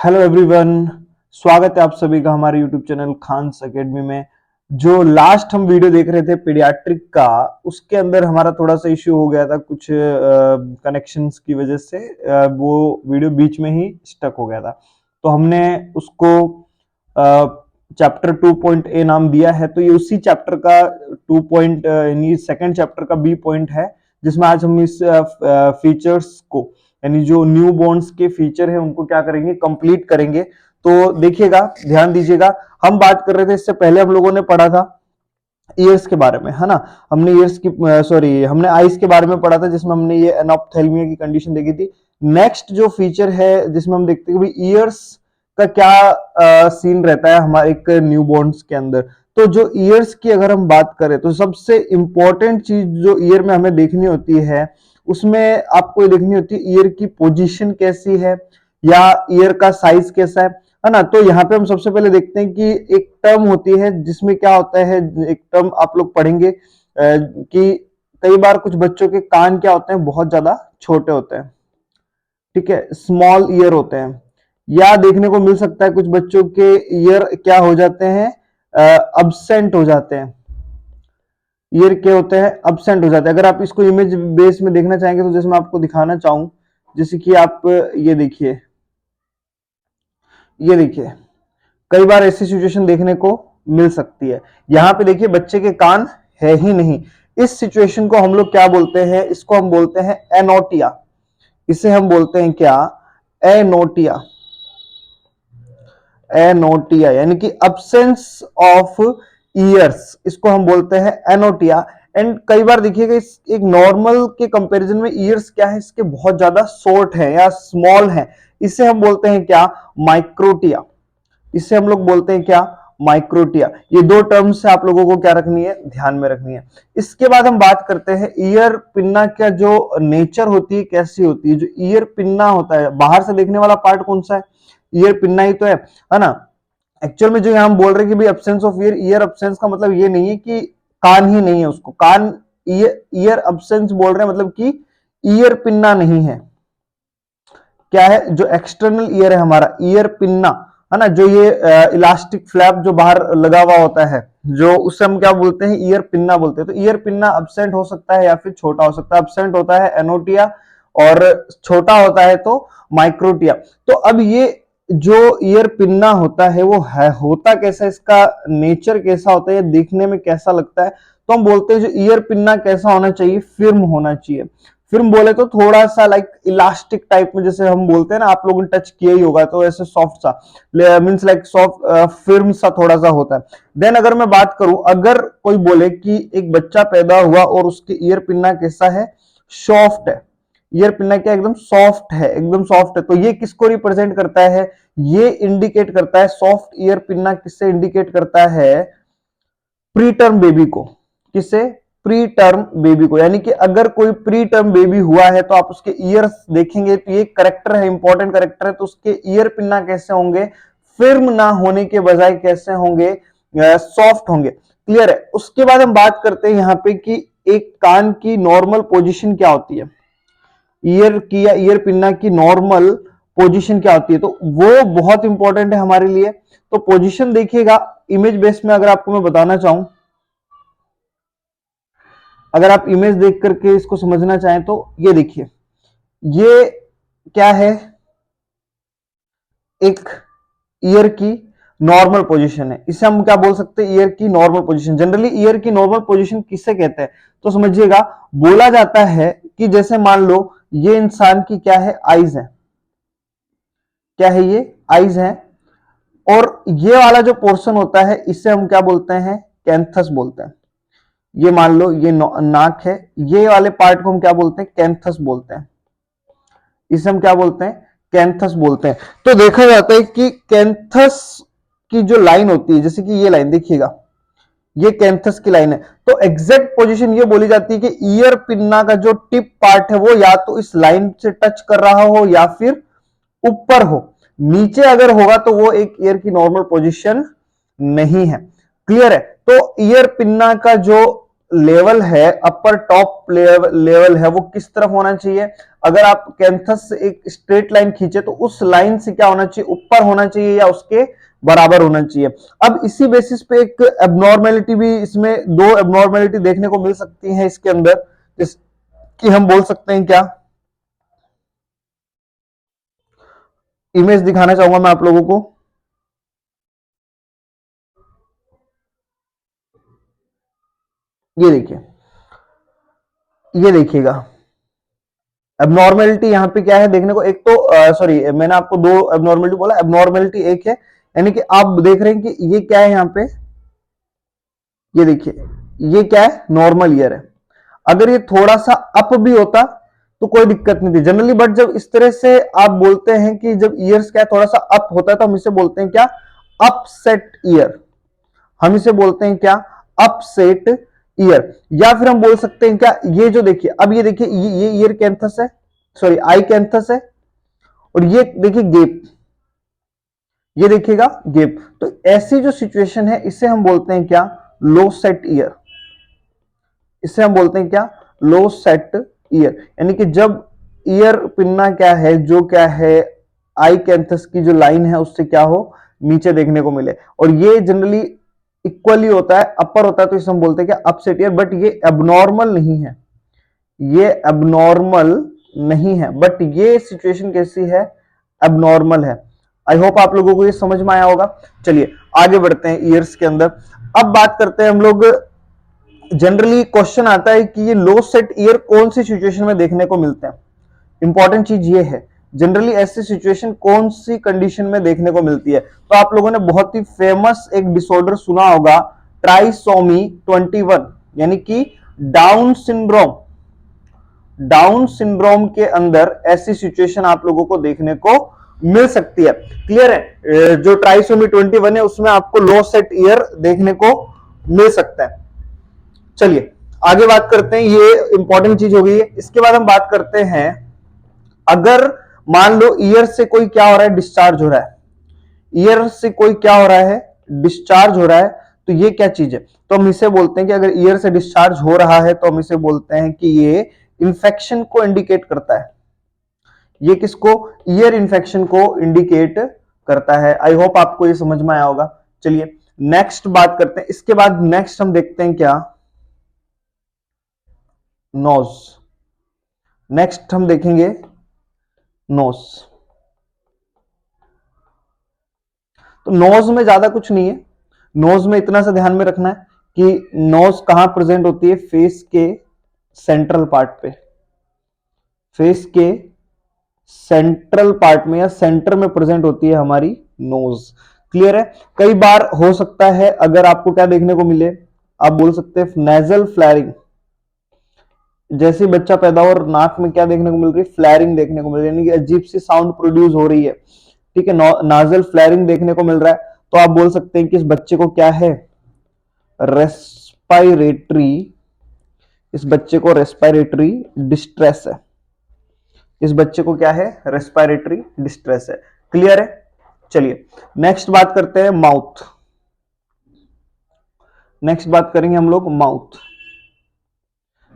Hello everyone, स्वागत है आप सभी का हमारे यूट्यूब चैनल खान्स एकेडमी में। जो लास्ट हम वीडियो देख रहे थे पीडियाट्रिक का, उसके अंदर हमारा थोड़ा सा इश्यू हो गया था कुछ कनेक्शंस की वजह से। वो वीडियो बीच में ही स्टक हो गया था, तो हमने उसको चैप्टर 2.a नाम दिया है। तो ये उसी चैप्टर का 2 पॉइंट यानी सेकेंड चैप्टर का बी पॉइंट है, जिसमें आज हम इस फीचर्स को यानी जो न्यू बॉन्ड्स के फीचर है उनको क्या करेंगे, कंप्लीट करेंगे। तो देखिएगा, ध्यान दीजिएगा। हम बात कर रहे थे, इससे पहले हम लोगों ने पढ़ा था ईयर्स के बारे में, है ना। हमने ईयर्स की हमने आइस के बारे में पढ़ा था, जिसमें हमने ये एनॉप्थेल्मिया की कंडीशन देखी थी। नेक्स्ट जो फीचर है जिसमें हम देखते हैं कि ईयर्स का क्या सीन रहता है हमारे एक न्यूबॉर्न्स के अंदर। तो जो ईयर्स की अगर हम बात करें तो सबसे इंपॉर्टेंट चीज जो ईयर में हमें देखनी होती है, उसमें आपको ये देखनी होती है ईयर की पोजीशन कैसी है या ईयर का साइज कैसा है ना। तो यहाँ पे हम सबसे पहले देखते हैं कि एक टर्म होती है जिसमें क्या होता है, एक टर्म आप लोग पढ़ेंगे कि कई बार कुछ बच्चों के कान क्या होते हैं, बहुत ज्यादा छोटे होते हैं, ठीक है, स्मॉल ईयर होते हैं। या देखने को मिल सकता है कुछ बच्चों के ईयर क्या हो जाते हैं, अब्सेंट हो जाते हैं। ईयर क्या होते हैं, अब्सेंट हो जाते हैं। अगर आप इसको इमेज बेस में देखना चाहेंगे तो जैसे मैं आपको दिखाना चाहूं, जैसे कि आप ये देखिए, ये देखिए, कई बार ऐसी सिचुएशन देखने को मिल सकती है। यहां पे देखिए बच्चे के कान है ही नहीं। इस सिचुएशन को हम लोग क्या बोलते हैं, इसको हम बोलते हैं एनोटिया। इसे हम बोलते हैं क्या, एनोटिया। एनोटिया यानी कि अब्सेंस ऑफ ईयर्स, इसको हम बोलते हैं एनोटिया। एंड कई बार देखिएगा इस एक नॉर्मल के कंपैरिजन में ईयर्स क्या है, इसके बहुत ज्यादा शॉर्ट है या स्मॉल है। इसे हम बोलते हैं क्या, माइक्रोटिया। इसे हम लोग बोलते हैं क्या, माइक्रोटिया। ये दो टर्म्स आप लोगों को क्या रखनी है, ध्यान में रखनी है। इसके बाद हम बात करते हैं ईयर पिन्ना का जो नेचर होती है, कैसी होती है। जो ईयर पिन्ना होता है, बाहर से देखने वाला पार्ट कौन सा है, ईयर पिन्ना ही तो है ना। एक्चुअल में जो हम बोल रहे हैं कि भाई absence of year, year absence का मतलब ये नहीं है कि कान ही नहीं है उसको, कान ईयर अब्सेंस बोल रहे हैं मतलब कि ईयर पिन्ना नहीं है। क्या है, जो एक्सटर्नल ईयर है हमारा, ईयर पिन्ना, है ना, जो ये इलास्टिक फ्लैप जो बाहर लगा हुआ होता है, जो उससे हम क्या बोलते हैं, ईयर पिन्ना बोलते हैं। तो ईयर पिन्ना अब्सेंट हो सकता है या फिर छोटा हो सकता है। अब्सेंट होता है एनोटिया और छोटा होता है तो माइक्रोटिया। तो अब ये जो ईयर पिन्ना होता है वो है होता कैसा, इसका नेचर कैसा होता है, देखने में कैसा लगता है। तो हम बोलते हैं जो ईयर पिन्ना कैसा होना चाहिए, फिर्म होना चाहिए। फिल्म बोले तो थोड़ा सा लाइक इलास्टिक टाइप में, जैसे हम बोलते हैं ना, आप लोगों ने टच किया ही होगा, तो ऐसे सॉफ्ट सा मीन्स लाइक सॉफ्ट फिल्म सा थोड़ा सा होता है। देन अगर मैं बात करूं, अगर कोई बोले कि एक बच्चा पैदा हुआ और उसके ईयर पिन्ना कैसा है, सॉफ्ट है, ईयर पिन्ना क्या एकदम सॉफ्ट है, एकदम सॉफ्ट है, तो ये किसको रिप्रेजेंट करता है, ये इंडिकेट करता है, सॉफ्ट ईयर पिन्ना किससे इंडिकेट करता है, प्री टर्म बेबी को। किसे, प्री टर्म बेबी को। यानी कि अगर कोई प्री टर्म बेबी हुआ है तो आप उसके ईयर्स देखेंगे तो ये करेक्टर है, इंपॉर्टेंट करेक्टर है। तो उसके ईयर पिन्ना कैसे होंगे, फिर्म ना होने के बजाय कैसे होंगे, सॉफ्ट होंगे। क्लियर है। उसके बाद हम बात करते हैं यहाँ पे कि एक कान की नॉर्मल पोजीशन क्या होती है, ईयर की या ईयर पिन्ना की नॉर्मल पोजीशन क्या होती है, तो वो बहुत इंपॉर्टेंट है हमारे लिए। तो पोजीशन देखिएगा इमेज बेस में, अगर आपको मैं बताना चाहूं, अगर आप इमेज देख करके इसको समझना चाहें तो ये देखिए, ये क्या है, एक ईयर की नॉर्मल पोजीशन है। इसे हम क्या बोल सकते हैं, ईयर की नॉर्मल पोजीशन। जनरली ईयर की नॉर्मल पोजीशन किसे कहते हैं, तो समझिएगा, बोला जाता है कि जैसे मान लो ये इंसान की क्या है, आईज है, क्या है ये, आईज है, और ये वाला जो पोर्शन होता है इसे हम क्या बोलते हैं, कैंथस बोलते हैं। ये मान लो ये नाक है, ये वाले पार्ट को हम क्या बोलते हैं, कैंथस बोलते हैं। इसे हम क्या बोलते हैं, कैंथस बोलते हैं। तो देखा जाता है कि कैंथस की जो लाइन होती है, जैसे कि ये लाइन देखिएगा, ये कैंथस की लाइन है। तो एग्जैक्ट पोजीशन ये बोली जाती है कि ईयर पिन्ना का जो टिप पार्ट है वो या तो इस लाइन से टच कर रहा हो या फिर ऊपर हो। नीचे अगर होगा तो वो एक ईयर की नॉर्मल पोजीशन नहीं है। क्लियर है। तो ईयर पिन्ना का जो लेवल है, अपर टॉप लेवल है, वो किस तरफ होना चाहिए? अगर आप कैंथस से एक स्ट्रेट लाइन खींचे तो उस लाइन से क्या होना चाहिए? ऊपर होना चाहिए या उसके बराबर होना चाहिए। अब इसी बेसिस पे एक एबनॉर्मेलिटी भी, इसमें दो एबनॉर्मेलिटी देखने को मिल सकती है इसके अंदर, जिसकी हम बोल सकते हैं क्या, इमेज दिखाना चाहूंगा मैं आप लोगों को। ये देखिए, ये देखिएगा एबनॉर्मेलिटी यहां पे क्या है देखने को। एक तो सॉरी, मैंने आपको दो एबनॉर्मेलिटी बोला, एबनॉर्मेलिटी एक है, यानी कि आप देख रहे हैं कि ये क्या है यहाँ पे, ये देखिए ये क्या है, नॉर्मल ईयर है। अगर ये थोड़ा सा अप भी होता तो कोई दिक्कत नहीं थी जनरली, बट जब इस तरह से आप बोलते हैं कि जब ईयर्स क्या थोड़ा सा अप होता है तो हम इसे बोलते हैं क्या, अपसेट ईयर। हम इसे बोलते हैं क्या, अपसेट ईयर। या फिर हम बोल सकते हैं क्या, ये जो देखिए, अब ये देखिए ये ईयर कैंथस है, सॉरी आई कैंथस है, और ये देखिए गेप, ये देखिएगा गेप। तो ऐसी जो सिचुएशन है इसे हम बोलते हैं क्या, लो सेट ईयर। इसे हम बोलते हैं क्या, लो सेट ईयर। यानी कि जब ईयर पिन्ना क्या है, जो क्या है आई कैंथस की जो लाइन है उससे क्या हो, नीचे देखने को मिले। और ये जनरली इक्वली होता है, अपर होता है, तो इसे हम बोलते हैं क्या, अपसेट ईयर। बट ये एबनॉर्मल नहीं है, ये एबनॉर्मल नहीं है, बट ये सिचुएशन कैसी है, एबनॉर्मल है। आई होप आप लोगों को ये समझ में आया होगा। चलिए आगे बढ़ते हैं ईयर्स के अंदर। अब बात करते हैं हम लोग, जनरली क्वेश्चन आता है कि ये लो सेट ईयर कौन सी सिचुएशन में देखने को मिलते हैं। इंपॉर्टेंट चीज ये है, जनरली ऐसी सिचुएशन कौन सी कंडीशन में देखने को मिलती है। तो आप लोगों ने बहुत ही फेमस एक डिसऑर्डर सुना होगा, ट्राइसोमी 21, यानी कि डाउन सिंड्रोम। डाउन सिंड्रोम के अंदर ऐसी सिचुएशन आप लोगों को देखने को मिल सकती है। क्लियर है, जो ट्राइसोमी 21 है उसमें आपको लो सेट ईयर देखने को मिल सकता है। चलिए आगे बात करते हैं, ये इंपॉर्टेंट चीज हो गई है। इसके बाद हम बात करते हैं, अगर मान लो ईयर से कोई क्या हो रहा है, डिस्चार्ज हो रहा है, ईयर से कोई क्या हो रहा है, डिस्चार्ज हो रहा है, तो ये क्या चीज है, तो हम इसे बोलते हैं कि अगर ईयर से डिस्चार्ज हो रहा है तो हम इसे बोलते हैं कि ये इंफेक्शन को इंडिकेट करता है। ये किसको, ईयर इंफेक्शन को इंडिकेट करता है। आई होप आपको ये समझ में आया होगा। चलिए नेक्स्ट बात करते हैं, इसके बाद नेक्स्ट हम देखते हैं क्या, नोज। नेक्स्ट हम देखेंगे नोज। तो नोज में ज्यादा कुछ नहीं है, नोज में इतना सा ध्यान में रखना है कि नोज कहां प्रेजेंट होती है, फेस के सेंट्रल पार्ट पे, फेस के सेंट्रल पार्ट में या सेंटर में प्रेजेंट होती है हमारी नोज। क्लियर है। कई बार हो सकता है अगर आपको क्या देखने को मिले, आप बोल सकते हैं नेजल फ्लैरिंग, जैसे बच्चा पैदा हो और नाक में क्या देखने को मिल रही है, फ्लैरिंग देखने को मिल रही है, यानी कि अजीब सी साउंड प्रोड्यूस हो रही है। ठीक है, नाजल फ्लैरिंग देखने को मिल रहा है, तो आप बोल सकते हैं कि इस बच्चे को क्या है, रेस्पायरेटरी, इस बच्चे को रेस्पायरेटरी डिस्ट्रेस है। इस बच्चे को क्या है, रेस्पायरेटरी डिस्ट्रेस है। क्लियर है। चलिए नेक्स्ट बात करते हैं माउथ। नेक्स्ट बात करेंगे हम लोग माउथ।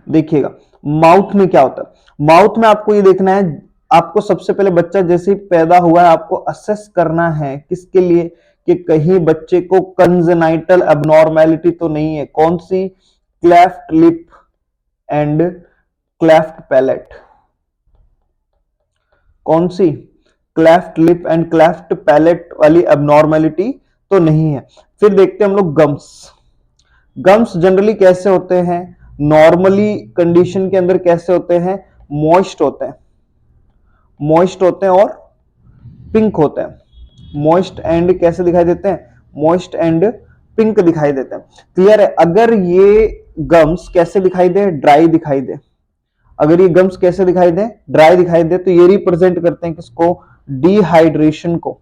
देखिएगा माउथ में क्या होता है, माउथ में आपको ये देखना है, आपको सबसे पहले बच्चा जैसे ही पैदा हुआ है आपको असेस करना है, किसके लिए, कि कहीं बच्चे को कंजेनाइटल एबनॉर्मेलिटी तो नहीं है। कौन सी, cleft lip and cleft palate. कौन सी, cleft lip and cleft palate वाली एबनॉर्मेलिटी तो नहीं है। फिर देखते हैं हम लोग गम्स। गम्स जनरली कैसे होते हैं, नॉर्मली कंडीशन के अंदर कैसे होते हैं, मॉइस्ट होते हैं, मॉइस्ट होते हैं और पिंक होते हैं। मॉइस्ट एंड कैसे दिखाई देते हैं, मॉइस्ट एंड पिंक दिखाई देते हैं। क्लियर है। अगर ये गम्स कैसे दिखाई दे, ड्राई दिखाई दे, अगर ये गम्स कैसे दिखाई दे, ड्राई दिखाई दे, तो ये रिप्रेजेंट करते हैं किसको, डिहाइड्रेशन को।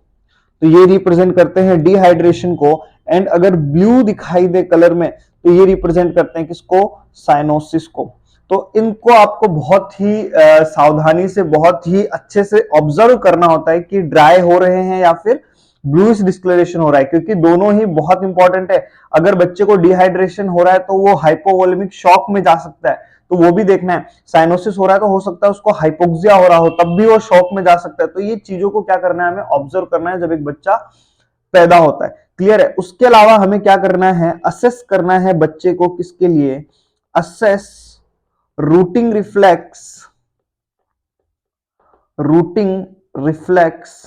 तो ये रिप्रेजेंट करते हैं डिहाइड्रेशन को। एंड अगर ब्लू दिखाई दे कलर में तो ये रिप्रेजेंट करते हैं किसको, साइनोसिस को। तो इनको आपको बहुत ही सावधानी से, बहुत ही अच्छे से ऑब्जर्व करना होता है कि ड्राई हो रहे हैं या फिर ब्लूइश डिस्कलरेशन हो रहा है, क्योंकि दोनों ही बहुत इंपॉर्टेंट है। अगर बच्चे को डिहाइड्रेशन हो रहा है तो वो हाइपोवोलेमिक शॉक में जा सकता है, तो वो भी देखना है। साइनोसिस हो रहा है तो हो सकता है उसको हाइपोक्सिया हो रहा हो, तब भी वो शॉक में जा सकता है। तो ये चीजों को क्या करना है, हमें ऑब्जर्व करना है जब एक बच्चा पैदा होता है। क्लियर है। उसके अलावा हमें क्या करना है, असेस करना है बच्चे को, किसके लिए, assess routing reflex, routing reflex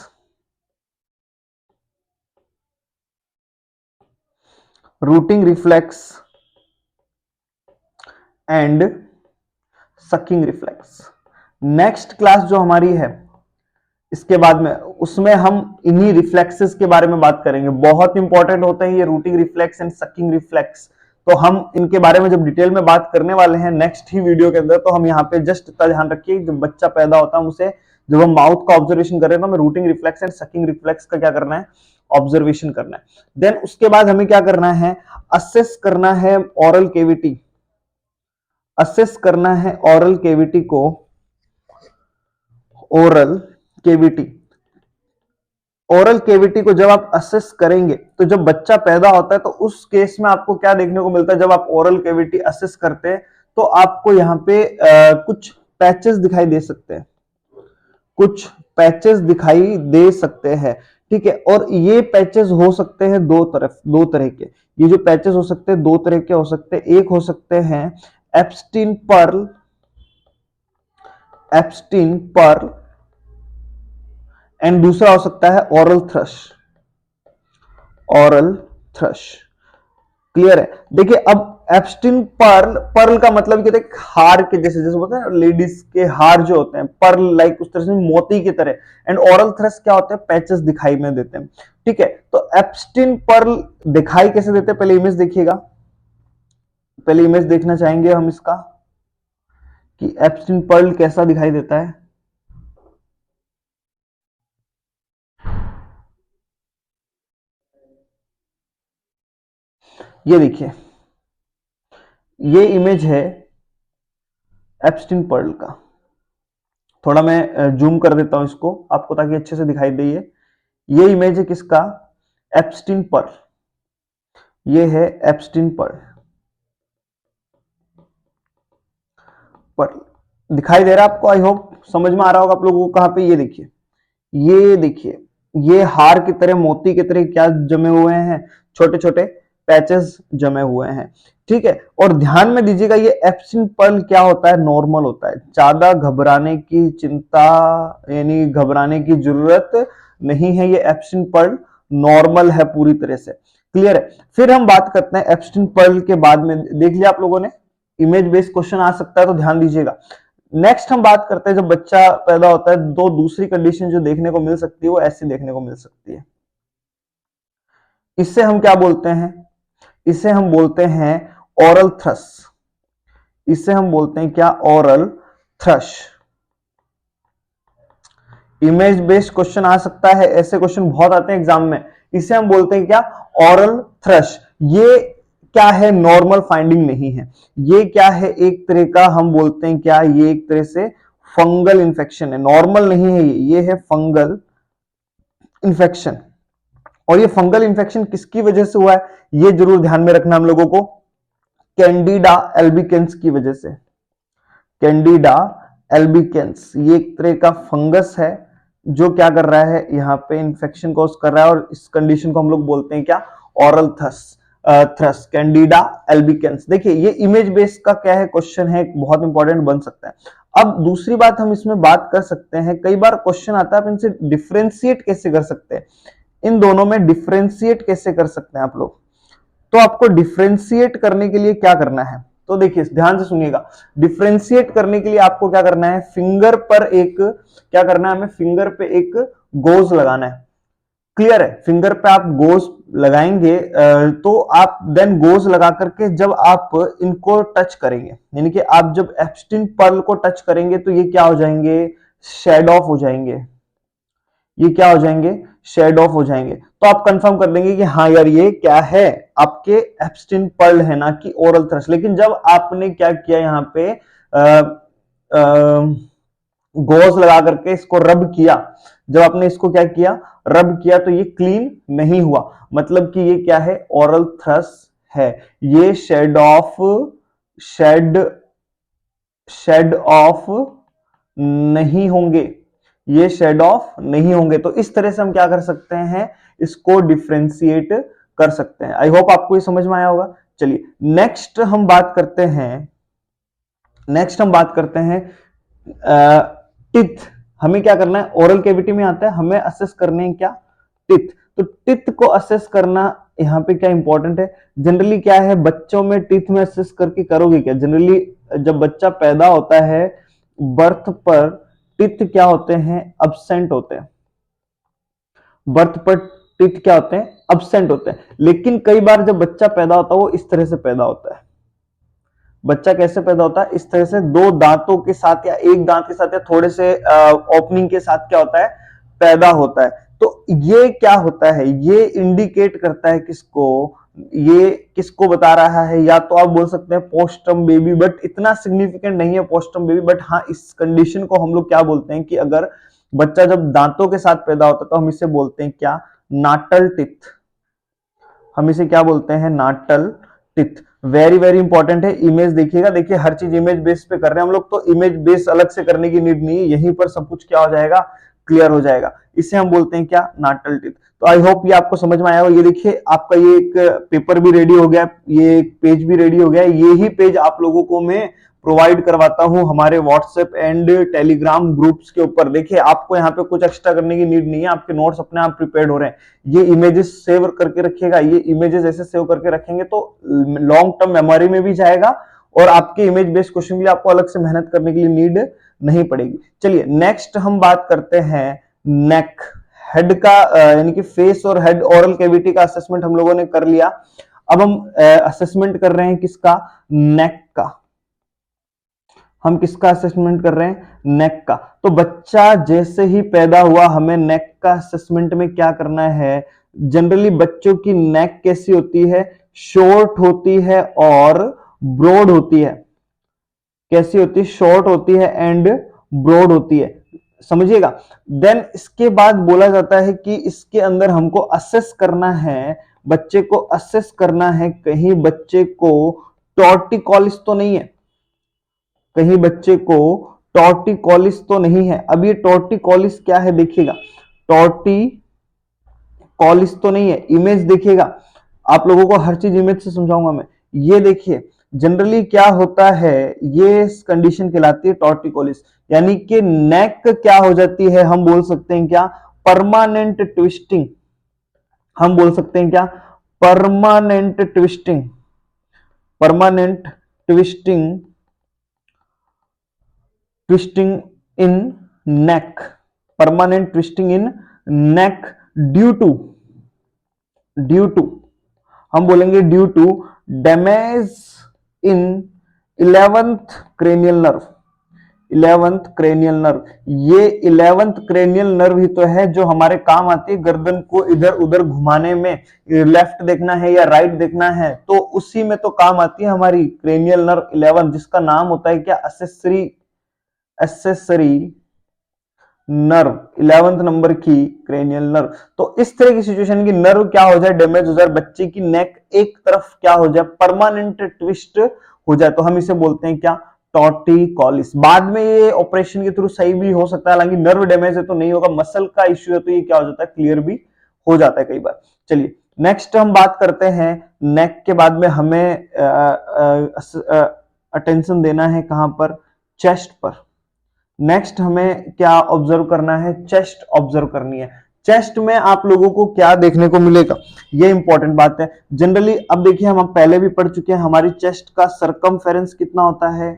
routing reflex and sucking reflex. Next class जो हमारी है इसके बाद में, उसमें हम इन्हीं रिफ्लेक्सेस के बारे में बात करेंगे। बहुत इंपॉर्टेंट होते हैं ये routing reflex and sucking reflex. तो हम इनके बारे में जब डिटेल में बात करने वाले हैं नेक्स्ट ही वीडियो के अंदर, तो हम यहाँ पे जस्ट इतना ध्यान रखिए, जब बच्चा पैदा होता है उसे, जब हम माउथ का ऑब्जर्वेशन कर रहे हैं तो हमें routing reflex and sucking reflex का क्या करना है, ऑब्जर्वेशन करना है। देन उसके बाद हमें क्या करना है, असेस करना है ऑरल केविटी, असेस करना है ऑरल केविटी को, ओरल केविटी। ओरल केविटी को जब आप असेस करेंगे तो जब बच्चा पैदा होता है तो उस केस में आपको क्या देखने को मिलता है, जब आप ओरल केविटी असेस करते हैं तो आपको यहाँ पे कुछ पैचेस दिखाई दे सकते हैं, कुछ पैचेस दिखाई दे सकते हैं। ठीक है, और ये पैचेस हो सकते हैं दो तरह के। ये जो पैचेस हो सकते हैं दो तरह के हो सकते हैं, एक हो सकते हैं Epstein pearl, Epstein pearl, and दूसरा हो सकता है oral thrush, oral thrush. Clear है। देखिए अब एप्स्टीन पर्ल, पर्ल का मतलब क्या, हार के जैसे, जैसे बोलते हैं लेडीज के हार जो होते हैं, पर्ल लाइक उस तरह से मोती की तरह। एंड ओरल थ्रश क्या होते हैं, पैचेस दिखाई में देते हैं। ठीक है, तो एप्स्टीन पर्ल दिखाई कैसे देते हैं, पहले इमेज देखिएगा, पहले इमेज देखना चाहेंगे हम इसका कि एप्स्टीन पर्ल कैसा दिखाई देता है। ये देखिए, ये इमेज है एप्स्टीन पर्ल का। थोड़ा मैं जूम कर देता हूं इसको आपको ताकि अच्छे से दिखाई दे। ये इमेज है किसका, एप्स्टीन पर्ल। ये है एप्स्टीन पर्ल, पर्ल दिखाई दे रहा है आपको, आई होप समझ में आ रहा होगा आप लोगों को कहां पे। ये देखिए, ये देखिए, ये हार की तरह, मोती की तरह क्या जमे हुए हैं, छोटे छोटे पैचेस जमे हुए हैं। ठीक है, और ध्यान में दीजिएगा ये एप्सिन पर्ल क्या होता है, नॉर्मल होता है। ज्यादा घबराने की चिंता, यानी घबराने की जरूरत नहीं है। ये एप्सिन पर्ल नॉर्मल है पूरी तरह से। क्लियर है। फिर हम बात करते हैं एप्सिन पर्ल के बाद में, देख लिया आप लोगों ने, इमेज बेस्ड क्वेश्चन आ सकता है तो ध्यान दीजिएगा। नेक्स्ट हम बात करते हैं जब बच्चा पैदा होता है, दो दूसरी कंडीशन जो देखने को मिल सकती है वो ऐसी देखने को मिल सकती है। इससे हम क्या बोलते हैं, इसे हम बोलते हैं ओरल थ्रश। इसे हम बोलते हैं क्या, oral thrush. Image based question आ सकता है, ऐसे क्वेश्चन बहुत आते हैं एग्जाम में। इसे हम बोलते हैं क्या, ओरल थ्रश। ये क्या है, नॉर्मल फाइंडिंग नहीं है। ये क्या है, एक तरह का हम बोलते हैं क्या, ये एक तरह से फंगल इंफेक्शन है, नॉर्मल नहीं है। ये है फंगल इंफेक्शन। और ये फंगल इंफेक्शन किसकी वजह से हुआ है, ये जरूर ध्यान में रखना हम लोगों को, कैंडिडा एल्बिकेंस की वजह से। कैंडिडा एल्बिकेंस ये एक तरह का फंगस है जो क्या कर रहा है, यहाँ पे इंफेक्शन कॉज कर रहा है, और इस कंडीशन को हम लोग बोलते हैं क्या, ओरल थ्रश, कैंडिडा एल्बिकेंस। देखिए ये इमेज बेस्ड का क्या है, क्वेश्चन है, बहुत इंपॉर्टेंट बन सकता है। अब दूसरी बात हम इसमें बात कर सकते हैं, कई बार क्वेश्चन आता है आप इनसे डिफ्रेंशिएट कैसे कर सकते हैं, इन दोनों में डिफ्रेंशिएट कैसे कर सकते हैं आप लोग। तो आपको डिफ्रेंशिएट करने के लिए क्या करना है, तो देखिए ध्यान से सुनिएगा। डिफ्रेंशिएट करने के लिए आपको क्या करना है, फिंगर पर एक, क्या करना है हमें, फिंगर पे एक गोज लगाना है। क्लियर है। फिंगर पे आप गोज लगाएंगे तो आप देन गोज लगा करके जब आप इनको टच करेंगे, यानी कि आप जब एप्स्टीन पर्ल को टच करेंगे तो ये क्या हो जाएंगे, शेड ऑफ हो जाएंगे। ये क्या हो जाएंगे, शेड ऑफ हो जाएंगे। तो आप कंफर्म कर देंगे कि हाँ यार ये क्या है, आपके एप्स्टीन पर्ल है ना कि ओरल थ्रश। लेकिन जब आपने क्या किया यहाँ पे गॉज लगा करके इसको रब किया, जब आपने इसको क्या किया, रब किया, तो ये क्लीन नहीं हुआ, मतलब कि ये क्या है, ओरल थ्रस है। ये शेड शेड ऑफ नहीं होंगे, ये शेड ऑफ नहीं होंगे। तो इस तरह से हम क्या कर सकते हैं, इसको डिफ्रेंशिएट कर सकते हैं। आई होप आपको ये समझ में आया होगा। चलिए नेक्स्ट हम बात करते हैं, टिथ। हमें क्या करना है, ओरल कैविटी में आता है, हमें असेस करने हैं क्या, टिथ। तो टिथ को असेस करना यहाँ पे क्या इंपॉर्टेंट है, जनरली क्या है, बच्चों में टिथ में असेस करके करोगे क्या, जनरली जब बच्चा पैदा होता है बर्थ पर, टिथ क्या होते हैं, अब्सेंट होते हैं, बर्थ पर टिथ क्या होते हैं, अब्सेंट होते हैं। लेकिन कई बार जब बच्चा पैदा होता है वो इस तरह से पैदा होता है, बच्चा कैसे पैदा होता है, इस तरह से दो दांतों के साथ या एक दांत के साथ या थोड़े से ओपनिंग के साथ क्या होता है, पैदा होता है। तो ये क्या होता है, ये इंडिकेट करता है किसको, ये किसको बता रहा है, या तो आप बोल सकते हैं पोस्टम बेबी, बट इतना सिग्निफिकेंट नहीं है पोस्टम बेबी, बट हाँ इस कंडीशन को हम लोग क्या बोलते हैं कि अगर बच्चा जब दांतों के साथ पैदा होता है तो हम इसे बोलते हैं क्या, नाटल टिथ। हम इसे क्या बोलते हैं, natal teeth. Very very important है, इमेज देखिएगा, देखिए हर चीज इमेज बेस पे कर रहे हैं हम लोग, तो इमेज बेस अलग से करने की नीड नहीं है, यहीं पर सब कुछ क्या हो जाएगा, क्लियर हो जाएगा। इसे हम बोलते हैं क्या, नाटल टिथ। तो आई होप ये आपको समझ में आया हो। ये देखिए आपका ये एक पेपर भी रेडी हो गया, ये एक पेज भी रेडी हो गया, ये ही पेज आप लोगों को मैं प्रोवाइड करवाता हूं हमारे व्हाट्सएप एंड टेलीग्राम ग्रुप्स के ऊपर। देखिए आपको यहाँ पे कुछ एक्स्ट्रा करने की नीड नहीं है, आपके नोट्स अपने आप प्रिपेयर्ड हो रहे हैं। ये इमेजेस सेव करके रखिएगा, ये इमेजेस ऐसे सेव करके रखेंगे तो लॉन्ग टर्म मेमोरी में भी जाएगा, और आपके इमेज बेस्ड क्वेश्चन के लिए आपको अलग से मेहनत करने के लिए नीड नहीं पड़ेगी। चलिए नेक्स्ट हम बात करते हैं नेक, हेड का, यानी कि फेस और हेड ओरल कैविटी का असेसमेंट हम लोगों ने कर लिया। अब हम असेसमेंट कर रहे हैं किसका, नेक का। हम किसका असेसमेंट कर रहे हैं, नेक का। तो बच्चा जैसे ही पैदा हुआ हमें नेक का असेसमेंट में क्या करना है, जनरली बच्चों की नेक कैसी होती है, शॉर्ट होती है और ब्रॉड होती है। कैसी होती है, शॉर्ट होती है एंड ब्रॉड होती है, समझिएगा। देन इसके बाद बोला जाता है कि इसके अंदर हमको असेस करना है, बच्चे को असेस करना है, कहीं बच्चे को टॉर्टिकोलिस तो नहीं है, कहीं बच्चे को टॉर्टिकोलिस तो नहीं है। अब ये टॉर्टिकोलिस क्या है देखिएगा, टॉर्टिकोलिस तो नहीं है, इमेज देखिएगा, आप लोगों को हर चीज इमेज से समझाऊंगा मैं। ये देखिए जनरली क्या होता है, ये कंडीशन कहलाती है टॉर्टिकोलिस, यानी कि नेक क्या हो जाती है, हम बोल सकते हैं क्या, परमानेंट ट्विस्टिंग। हम बोल सकते हैं क्या, permanent twisting, permanent twisting, twisting in neck, permanent twisting in neck due to हम बोलेंगे due to damage in 11th cranial nerve. 11th cranial nerve, ये 11th क्रेनियल नर्व ही तो है जो हमारे काम आती है गर्दन को इधर उधर घुमाने में, लेफ्ट देखना है या राइट देखना है तो उसी में तो काम आती है हमारी क्रेनियल नर्व 11, जिसका नाम होता है क्या, एसेसरी नर्व, 11th नंबर की क्रेनियल नर्व। तो इस तरह की सिचुएशन की नर्व क्या हो जाए, डैमेज हो जाए, बच्चे की नेक एक तरफ क्या हो जाए, परमानेंट ट्विस्ट हो जाए, तो हम इसे बोलते हैं क्या, टॉर्टिकोलिस। बाद में ये ऑपरेशन के थ्रू सही भी हो सकता है, हालांकि नर्व डैमेज है तो नहीं होगा, मसल का इश्यू है तो ये क्या हो जाता है, क्लियर भी हो जाता है कई बार। चलिए नेक्स्ट हम बात करते हैं, नेक के बाद में हमें अटेंशन देना है कहां पर, चेस्ट पर। नेक्स्ट हमें क्या ऑब्जर्व करना है, चेस्ट ऑब्जर्व करनी है। चेस्ट में आप लोगों को क्या देखने को मिलेगा, ये इंपॉर्टेंट बात है। जनरली अब देखिए हम पहले भी पढ़ चुके हैं, हमारी चेस्ट का सरकमफेरेंस कितना होता है,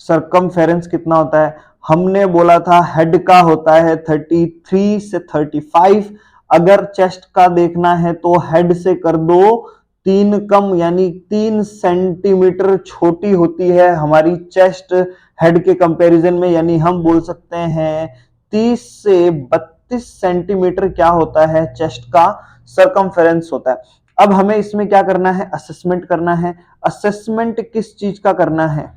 सरकमफेरेंस कितना होता है, हमने बोला था हेड का होता है 33 से 35। अगर चेस्ट का देखना है तो हेड से कर दो 3 कम, यानी 3 सेंटीमीटर छोटी होती है हमारी चेस्ट हेड के कंपैरिजन में, यानी हम बोल सकते हैं 30 से 32 सेंटीमीटर क्या होता है, चेस्ट का सरकमफेरेंस होता है। अब हमें इसमें क्या करना है, असेसमेंट करना है। असेसमेंट किस चीज का करना है,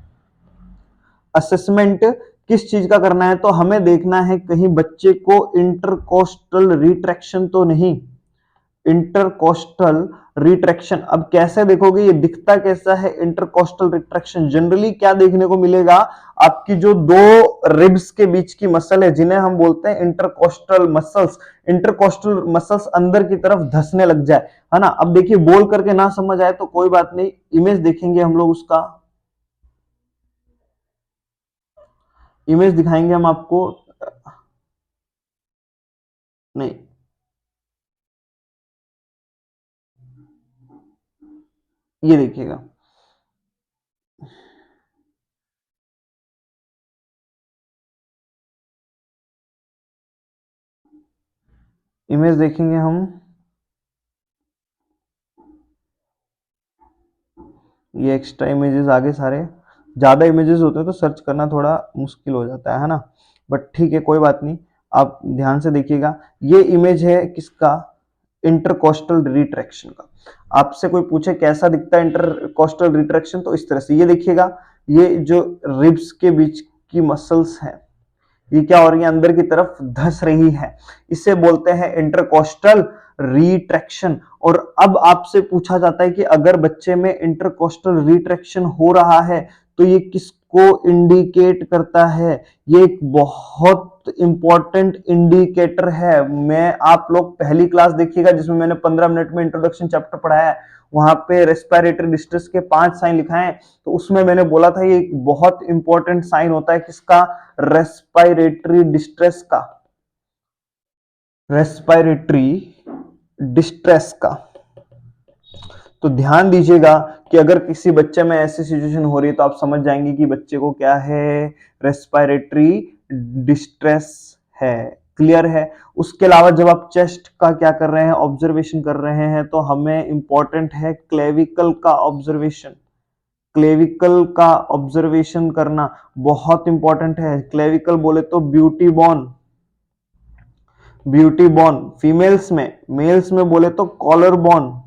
असेसमेंट किस चीज का करना है, तो हमें देखना है कहीं बच्चे को इंटरकोस्टल रिट्रैक्शन तो नहीं। इंटरकोस्टल रिट्रैक्शन, अब कैसे देखोगे, ये दिखता कैसा है इंटरकोस्टल रिट्रैक्शन? जनरली क्या देखने को मिलेगा, आपकी जो दो रिब्स के बीच की मसल है जिन्हें हम बोलते हैं इंटरकोस्टल मसल्स, इंटरकोस्टल मसल्स अंदर की तरफ धंसने लग जाए, है ना। अब देखिए बोल करके ना समझ आए तो कोई बात नहीं, इमेज देखेंगे हम लोग, उसका इमेज दिखाएंगे हम आपको। नहीं, ये देखिएगा, इमेज देखेंगे हम, ये एक्स्ट्रा इमेजेस आगे सारे, ज्यादा इमेजेस होते हैं तो सर्च करना थोड़ा मुश्किल हो जाता है ना, बट ठीक है कोई बात नहीं, आप ध्यान से देखिएगा। ये इमेज है किसका, इंटरकोस्टल रिट्रैक्शन का। आपसे कोई पूछे कैसा दिखता है इंटरकोस्टल रिट्रैक्शन, तो इस तरह से ये देखिएगा, ये जो रिब्स के बीच की मसल्स हैं ये क्या हो रही है, अंदर की तरफ धस रही है, इसे बोलते हैं इंटरकोस्टल रिट्रैक्शन। और अब आपसे पूछा जाता है कि अगर बच्चे में इंटरकोस्टल रिट्रैक्शन हो रहा है तो ये किसको इंडिकेट करता है, ये एक बहुत इंपॉर्टेंट इंडिकेटर है। मैं, आप लोग पहली क्लास देखिएगा जिसमें मैंने 15 मिनट में इंट्रोडक्शन चैप्टर पढ़ाया है, वहां पे रेस्पिरेटरी डिस्ट्रेस के 5 साइन लिखाए हैं, तो उसमें मैंने बोला था ये एक बहुत इंपॉर्टेंट साइन होता है किसका, रेस्पिरेटरी डिस्ट्रेस का, रेस्पिरेटरी डिस्ट्रेस का। तो ध्यान दीजिएगा कि अगर किसी बच्चे में ऐसी सिचुएशन हो रही है तो आप समझ जाएंगे कि बच्चे को क्या है, रेस्पिरेटरी डिस्ट्रेस है। क्लियर है। उसके अलावा जब आप चेस्ट का क्या कर रहे हैं, ऑब्जर्वेशन कर रहे हैं, तो हमें इंपॉर्टेंट है क्लेविकल का ऑब्जर्वेशन, क्लेविकल का ऑब्जर्वेशन करना बहुत इंपॉर्टेंट है। क्लेविकल बोले तो beauty bone, beauty bone females में, मेल्स में बोले तो कॉलर बोन,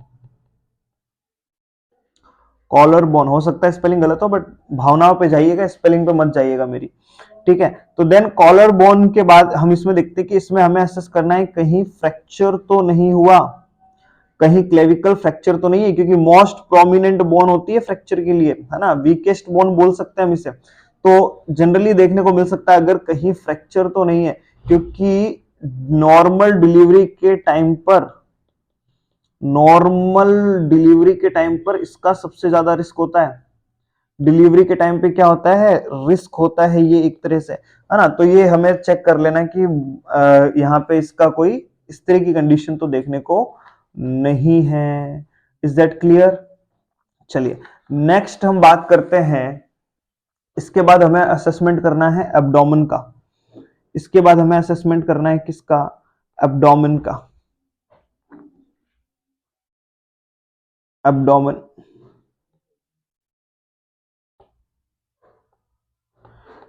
कॉलर बोन। हो सकता है स्पेलिंग गलत हो बट भावनाओं पे जाइएगा, स्पेलिंग पे मत जाइएगा मेरी, ठीक है। तो देन कॉलर बोन के बाद हम इसमें देखते हैं कि इसमें हमें असेस करना है कहीं फ्रैक्चर तो नहीं हुआ, कहीं क्लेविकल फ्रैक्चर तो नहीं है, क्योंकि मोस्ट प्रोमिनेंट बोन होती है फ्रैक्चर के लिए, है ना, वीकेस्ट बोन बोल सकते हैं हम इसे। तो जनरली देखने को मिल सकता है अगर कहीं फ्रैक्चर तो नहीं है, क्योंकि नॉर्मल डिलीवरी के टाइम पर, नॉर्मल डिलीवरी के टाइम पर इसका सबसे ज्यादा रिस्क होता है। डिलीवरी के टाइम पे क्या होता है, रिस्क होता है ये एक तरह से, है ना। तो ये हमें चेक कर लेना कि यहाँ पे इसका कोई इस तरह की कंडीशन तो देखने को नहीं है। Is that clear? चलिए नेक्स्ट हम बात करते हैं, इसके बाद हमें असेसमेंट करना है एब्डोमेन का, इसके बाद हमें असेसमेंट करना है किसका, एब्डोमेन का, एब्डोमेन।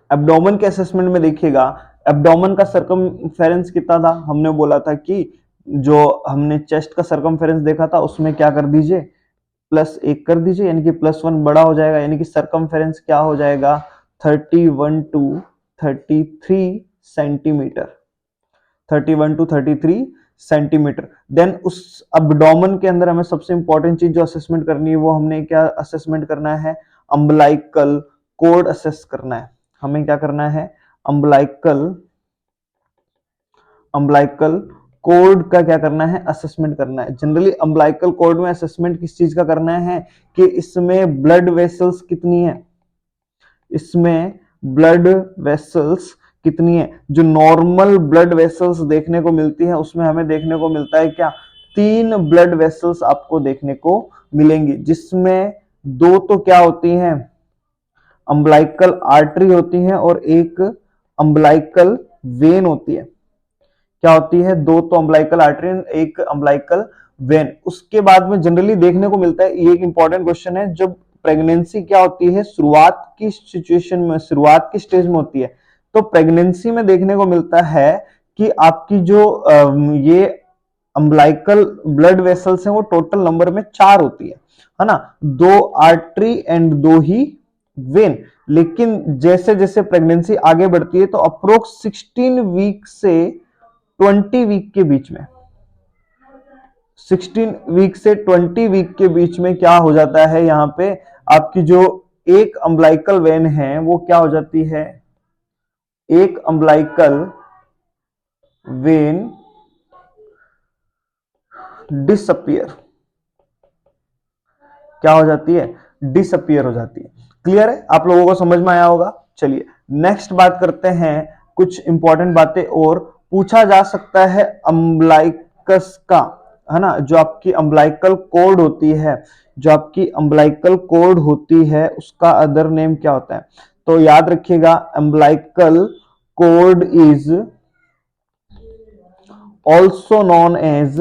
एब्डोमेन के असेसमेंट में देखिएगा, एब्डोमेन का सरकमफेरेंस कितना था, हमने बोला था कि जो हमने चेस्ट का सरकमफेरेंस देखा था उसमें क्या कर दीजिए, +1 कर दीजिए, यानी कि +1 बड़ा हो जाएगा, यानी कि सरकमफेरेंस क्या हो जाएगा, 31 to 33 centimetre, 31 to 33 centimetre. Then उस अब्डोमेन के अंदर हमें सबसे इंपॉर्टेंट चीज जो असेसमेंट करनी है वो हमने क्या असेसमेंट करना है, अम्बलाइकल कोड असेस करना है। हमें क्या करना है, अम्बलाइकल, अम्बलाइकल कोड का क्या करना है, असेसमेंट करना है। जनरली अम्बलाइकल कोड में असेसमेंट किस चीज का करना है कि इसमें ब्लड वेसल्स कितनी है, इसमें ब्लड वेसल्स कितनी है। जो नॉर्मल ब्लड वेसल्स देखने को मिलती है उसमें हमें देखने को मिलता है क्या, 3 ब्लड वेसल्स आपको देखने को मिलेंगी, जिसमें 2 तो क्या होती हैं, अम्बलाइकल आर्टरी होती है और एक अम्बलाइकल वेन होती है। क्या होती है, 2 तो अम्बलाइकल आर्टरी, एक अम्बलाइकल वेन। उसके बाद में जनरली देखने को मिलता है, ये एक इंपॉर्टेंट क्वेश्चन है, जब प्रेगनेंसी क्या होती है, शुरुआत की सिचुएशन में, शुरुआत की स्टेज में होती है, तो प्रेगनेंसी में देखने को मिलता है कि आपकी जो ये अम्बलाइकल ब्लड वेसल्स हैं वो टोटल नंबर में 4 होती है ना, 2 आर्टरी एंड 2 ही वेन। लेकिन जैसे जैसे प्रेगनेंसी आगे बढ़ती है तो अप्रोक्स 16 वीक से 20 वीक के बीच में, 16 वीक से 20 वीक के बीच में क्या हो जाता है, यहाँ पे आपकी जो एक अम्बलाइकल वेन है वो क्या हो जाती है, एक अम्बलाइकल वेन डिसअपियर, क्या हो जाती है, डिसअपियर हो जाती है। क्लियर है, आप लोगों को समझ में आया होगा। चलिए नेक्स्ट बात करते हैं, कुछ इंपॉर्टेंट बातें और पूछा जा सकता है अम्बलाइकस का, है ना, जो आपकी अम्बलाइकल कोड होती है, जो आपकी अम्बलाइकल कोड होती है उसका अदर नेम क्या होता है। तो याद रखिएगा, umbilical cord is also known as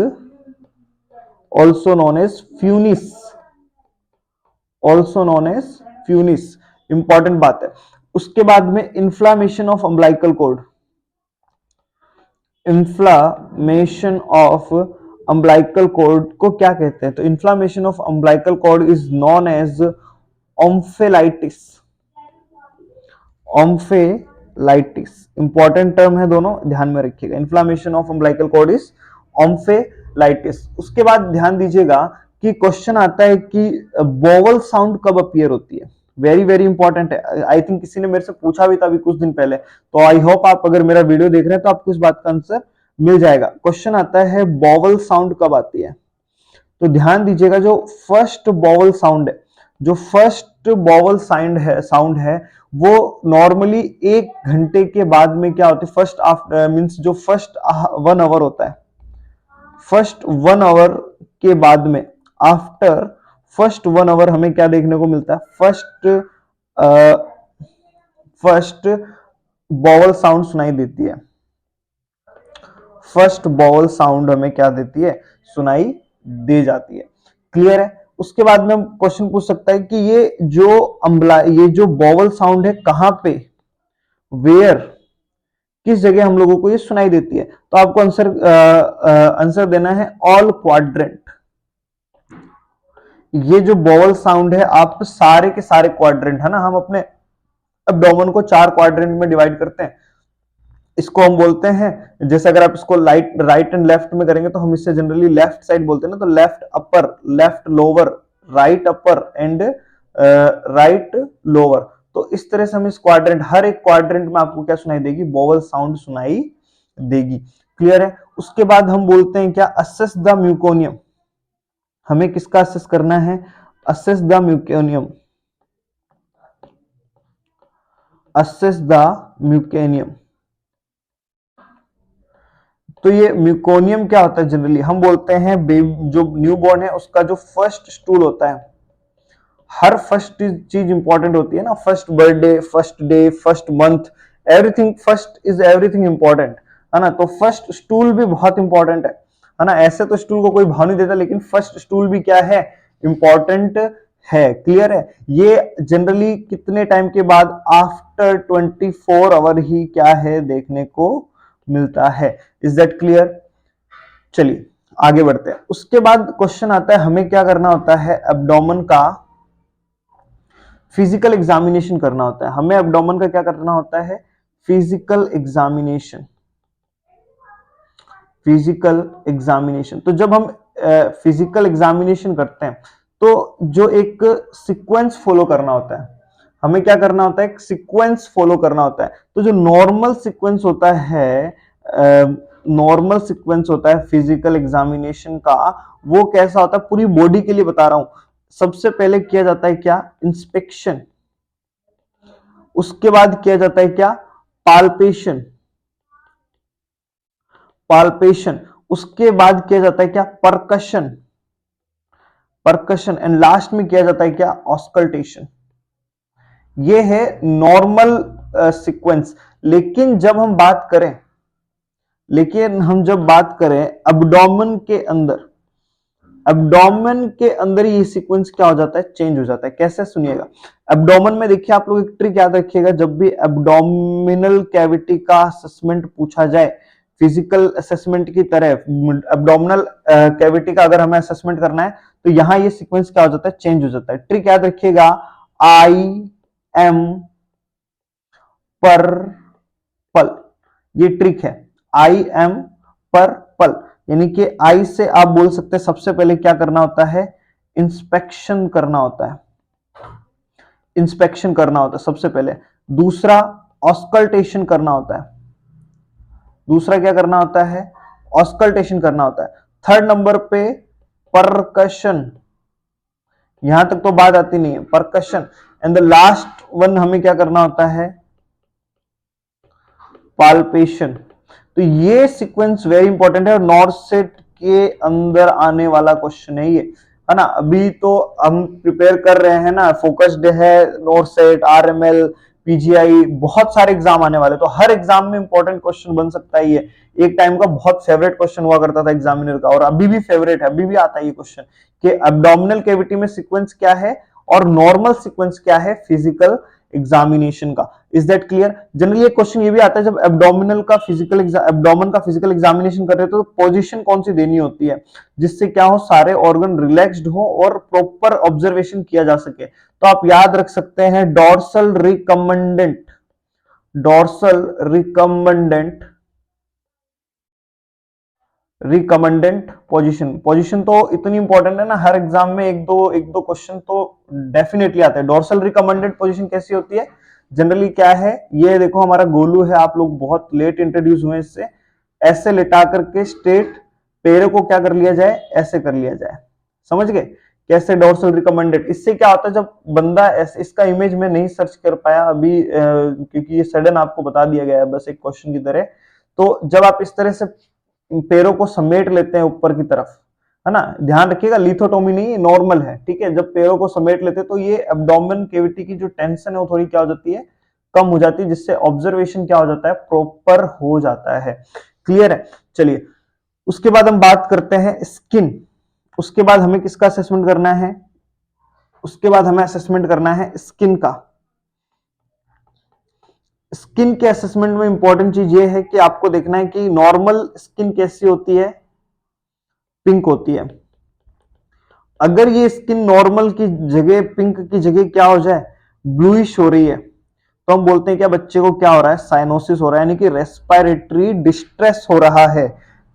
funis, also known as funis, important बात है। उसके बाद में inflammation of umbilical cord, inflammation of umbilical cord को क्या कहते हैं, तो inflammation of umbilical cord is known as omphalitis, omphalitis, important term है दोनों, ध्यान में रखिएगा। Inflammation of umbilical cord is omphalitis. उसके बाद ध्यान दीजिएगा कि क्वेश्चन आता है कि वोवल साउंड कब अपीयर होती है, वेरी वेरी इंपॉर्टेंट है। आई थिंक किसी ने मेरे से पूछा भी था अभी कुछ दिन पहले, तो आई होप आप अगर मेरा वीडियो देख रहे हैं तो आपको इस बात का आंसर मिल जाएगा। क्वेश्चन आता है वोवल साउंड कब आती है, तो ध्यान दीजिएगा जो फर्स्ट वोवल साउंड है, जो फर्स्ट वोवल साउंड है वो नॉर्मली 1 घंटे के बाद में क्या होती है, फर्स्ट आफ्टर मींस जो फर्स्ट 1 आवर होता है, फर्स्ट 1 आवर के बाद में, आफ्टर फर्स्ट 1 आवर हमें क्या देखने को मिलता है, फर्स्ट वोवल साउंड सुनाई देती है, फर्स्ट वोवल साउंड हमें क्या देती है, सुनाई दे जाती है। क्लियर है। उसके बाद में क्वेश्चन पूछ सकता है कि ये जो वोवल साउंड है कहां पे, वेयर, किस जगह हम लोगों को ये सुनाई देती है, तो आपको आंसर देना है ऑल क्वाड्रेंट। ये जो वोवल साउंड है आप सारे के सारे क्वाड्रेंट, है ना, हम अपने एब्डोमेन को 4 क्वाड्रेंट में डिवाइड करते हैं, इसको हम बोलते हैं, जैसे अगर आप इसको राइट एंड लेफ्ट में करेंगे तो हम इससे जनरली लेफ्ट साइड बोलते हैं ना, तो left upper, left lower, right upper and right lower. तो इस तरह से हम इस क्वाड्रेंट, हर एक क्वाड्रेंट में आपको क्या सुनाई देगी, वोवल साउंड सुनाई देगी। क्लियर है। उसके बाद हम बोलते हैं क्या, असेस द म्यूकोनियम, हमें किसका असेस करना है, असेस द म्यूकोनियम, असेस द म्यूकोनियम। तो ये म्यूकोनियम क्या होता है, जनरली हम बोलते हैं जो न्यूबॉर्न है उसका जो फर्स्ट स्टूल होता है, हर फर्स्ट चीज इंपॉर्टेंट होती है ना, first birthday, first day, first month, everything first is everything important, है ना, तो फर्स्ट स्टूल भी बहुत इंपॉर्टेंट है ना। ऐसे तो स्टूल को कोई भाव नहीं देता, लेकिन फर्स्ट स्टूल भी क्या है, इंपॉर्टेंट है। क्लियर है। ये जनरली कितने टाइम के बाद, आफ्टर 24 आवर ही क्या है, देखने को मिलता है। Is that clear. चलिए आगे बढ़ते हैं। उसके बाद क्वेश्चन आता है हमें क्या करना होता है, एब्डोमेन का फिजिकल एग्जामिनेशन करना होता है, हमें एब्डोमेन का क्या करना होता है, फिजिकल एग्जामिनेशन, फिजिकल एग्जामिनेशन। तो जब हम फिजिकल एग्जामिनेशन करते हैं तो जो एक सीक्वेंस फॉलो करना होता है, हमें क्या करना होता है, एक सीक्वेंस फॉलो करना होता है। तो जो नॉर्मल सीक्वेंस होता है, नॉर्मल सीक्वेंस होता है फिजिकल एग्जामिनेशन का, वो कैसा होता है, पूरी बॉडी के लिए बता रहा हूं। सबसे पहले किया जाता है क्या, इंस्पेक्शन, उसके बाद किया जाता है क्या, पाल्पेशन, पाल्पेशन, उसके बाद किया जाता है क्या, परकशन, परकशन, एंड लास्ट में किया जाता है क्या, ऑस्कल्टेशन। ये है नॉर्मल सीक्वेंस। लेकिन जब बात करें एब्डोमेन के अंदर, एब्डोमेन के अंदर ये सीक्वेंस क्या हो जाता है, चेंज हो जाता है। कैसे, सुनिएगा। एब्डोमेन में देखिए, आप लोग एक ट्रिक याद रखिएगा, जब भी एब्डोमिनल कैविटी का असेसमेंट पूछा जाए, फिजिकल असेसमेंट की तरह एब्डोमिनल कैविटी का अगर हमें असेसमेंट करना है, तो यहां ये सीक्वेंस क्या हो जाता है, चेंज हो जाता है। ट्रिक याद रखिएगा, I, M, पर्पल, ये ट्रिक है, आई एम पर्पल, यानी कि आई से आप बोल सकते हैं सबसे पहले क्या करना होता है, इंस्पेक्शन करना होता है, इंस्पेक्शन करना होता है सबसे पहले। दूसरा ऑस्कल्टेशन करना होता है, दूसरा क्या करना होता है, ऑस्कल्टेशन करना होता है। थर्ड नंबर पे परकशन, यहां तक तो बात आती नहीं है, percussion. And the last one हमें क्या करना होता है, पाल्पेशन। तो ये सीक्वेंस वेरी इंपॉर्टेंट है और नॉर्थ सेट के अंदर आने वाला क्वेश्चन है ये, है ना। अभी तो हम प्रिपेयर कर रहे हैं ना, फोकस्ड है नॉर्थ सेट, आरएमएल, पीजीआई, बहुत सारे एग्जाम आने वाले, तो हर एग्जाम में इंपॉर्टेंट क्वेश्चन बन सकता है ये। एक टाइम का बहुत फेवरेट क्वेश्चन हुआ करता था एग्जामिनर का, और अभी भी फेवरेट है, अभी भी आता है ये क्वेश्चन कि एब्डोमिनल कैविटी में सीक्वेंस क्या है और नॉर्मल सीक्वेंस क्या है फिजिकल एग्जामिनेशन का। Is that clear? जनरली एक क्वेश्चन ये भी आता है, जब एब्डोमिनल का फिजिकल एब्डोमेन का फिजिकल एग्जामिनेशन कर रहे हो तो पोजीशन कौन सी देनी होती है जिससे क्या हो, सारे ऑर्गन रिलैक्स्ड हो और प्रॉपर ऑब्जर्वेशन किया जा सके। तो आप याद रख सकते हैं डॉर्सल रिकमेंडेंट, डॉर्सल रिकमेंडेंट, रिकमेंडेंट पोजीशन। पोजीशन तो इतनी इंपॉर्टेंट है ना, हर एग्जाम में एक दो क्वेश्चन तो डेफिनेटली आता है। डॉर्सल रिकमेंडेंट पोजीशन कैसी होती है, जनरली क्या है, ये देखो हमारा गोलू है, आप लोग बहुत लेट इंट्रोड्यूस हुए इससे, ऐसे लिटा करके स्ट्रेट पैरों को क्या कर लिया जाए, ऐसे कर लिया जाए, समझ गए कैसे डॉर्सल रिकमेंडेड। इससे क्या होता है, जब बंदा ऐसे, इसका इमेज मैं नहीं सर्च कर पाया अभी क्योंकि ये सडन आपको बता दिया गया है बस एक क्वेश्चन की तरह। तो जब आप इस तरह से पैरों को समेट लेते हैं ऊपर की तरफ, है ना, ध्यान रखिएगा लिथोटोमी नहीं, नॉर्मल है, ठीक है। जब पैरों को समेट लेते हैं तो ये एब्डोमेन कैविटी की जो टेंशन है वो थोड़ी क्या हो जाती है, कम हो जाती है, जिससे ऑब्जर्वेशन क्या हो जाता है, प्रॉपर हो जाता है। क्लियर है? चलिए उसके बाद हम बात करते हैं स्किन। उसके बाद हमें किसका असेसमेंट करना है, उसके बाद हमें असेसमेंट करना है स्किन का। स्किन के असेसमेंट में इंपॉर्टेंट चीज ये है कि आपको देखना है कि नॉर्मल स्किन कैसी होती है, पिंक होती है। अगर ये स्किन नॉर्मल की जगह, पिंक की जगह क्या हो जाए, ब्लूइश हो रही है, तो हम बोलते हैं क्या, बच्चे को क्या हो रहा है, साइनोसिस हो रहा है, यानी कि रेस्पिरेटरी डिस्ट्रेस हो रहा है।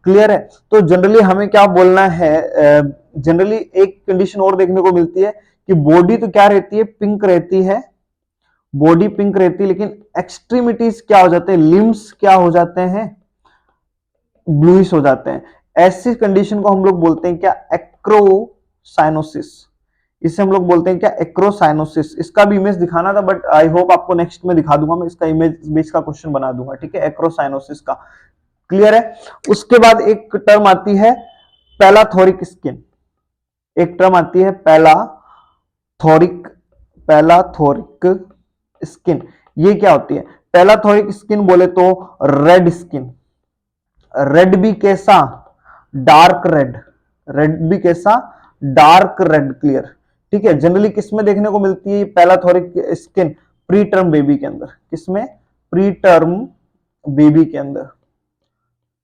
क्लियर है? तो जनरली हमें क्या बोलना है, जनरली एक कंडीशन और देखने को मिलती है कि बॉडी तो क्या रहती है, पिंक रहती है, बॉडी पिंक रहती है, लेकिन एक्सट्रीमिटीज क्या हो जाते हैं, लिम्स क्या हो जाते हैं, ब्लूइश हो जाते हैं। ऐसी कंडीशन को हम लोग बोलते हैं क्या, एक्रोसाइनोसिस। इसे हम लोग बोलते हैं क्या, एक्रोसाइनोसिस। इसका भी इमेज दिखाना था बट आई होप आपको नेक्स्ट में दिखा दूंगा मैं, इसका इमेज बेस का क्वेश्चन बना दूंगा, ठीक है, एक्रोसाइनोसिस का। क्लियर है? उसके बाद एक टर्म आती है पैलाथोरिक स्किन, एक टर्म आती है पैलाथोरिक, पैलाथोरिक स्किन। ये क्या होती है, पैलाथोरिक स्किन बोले तो रेड स्किन, रेड भी कैसा, डार्क रेड, रेड भी कैसा, डार्क रेड। क्लियर? ठीक है। जनरली किसमें देखने को मिलती है पैलाथोरिक स्किन, प्री टर्म बेबी के अंदर। किसमें? प्री टर्म बेबी के अंदर,